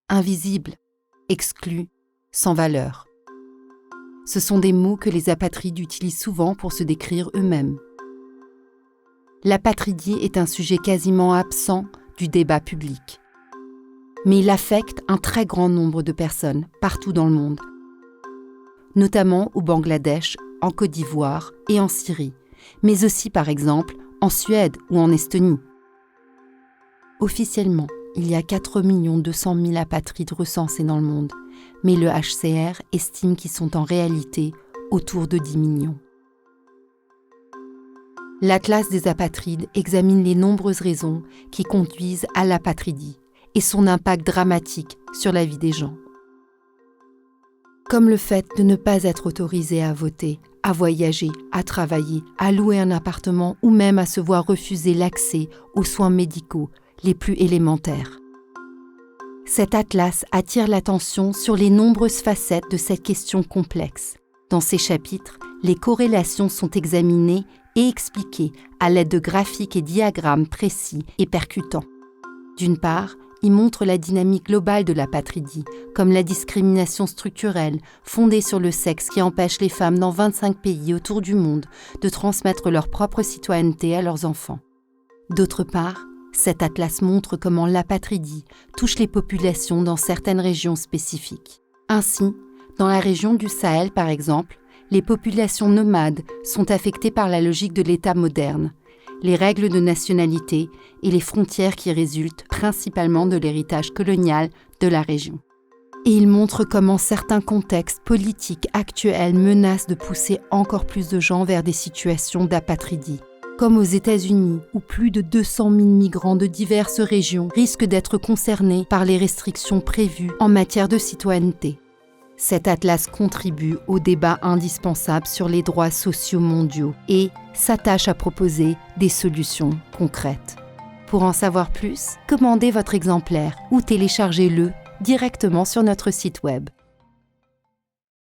invisibles, exclus, sans valeur. Ce sont des mots que les apatrides utilisent souvent pour se décrire eux-mêmes. L'apatridie est un sujet quasiment absent du débat public. Mais il affecte un très grand nombre de personnes partout dans le monde, notamment au Bangladesh, en Côte d'Ivoire et en Syrie, mais aussi par exemple en Suède ou en Estonie. Officiellement, il y a 4 200 000 apatrides recensés dans le monde, mais le HCR estime qu'ils sont en réalité autour de 10 millions. L'Atlas des apatrides examine les nombreuses raisons qui conduisent à l'apatridie et son impact dramatique sur la vie des gens. Comme le fait de ne pas être autorisé à voter, à voyager, à travailler, à louer un appartement ou même à se voir refuser l'accès aux soins médicaux les plus élémentaires. Cet atlas attire l'attention sur les nombreuses facettes de cette question complexe. Dans ces chapitres, les corrélations sont examinées et expliquées à l'aide de graphiques et diagrammes précis et percutants. D'une part, il montre la dynamique globale de l'apatridie, comme la discrimination structurelle fondée sur le sexe qui empêche les femmes dans 25 pays autour du monde de transmettre leur propre citoyenneté à leurs enfants. D'autre part, cet atlas montre comment l'apatridie touche les populations dans certaines régions spécifiques. Ainsi, dans la région du Sahel par exemple, les populations nomades sont affectées par la logique de l'État moderne, les règles de nationalité et les frontières qui résultent principalement de l'héritage colonial de la région. Et il montre comment certains contextes politiques actuels menacent de pousser encore plus de gens vers des situations d'apatridie, comme aux États-Unis, où plus de 200 000 migrants de diverses régions risquent d'être concernés par les restrictions prévues en matière de citoyenneté. Cet atlas contribue au débat indispensable sur les droits sociaux mondiaux et s'attache à proposer des solutions concrètes. Pour en savoir plus, commandez votre exemplaire ou téléchargez-le directement sur notre site web.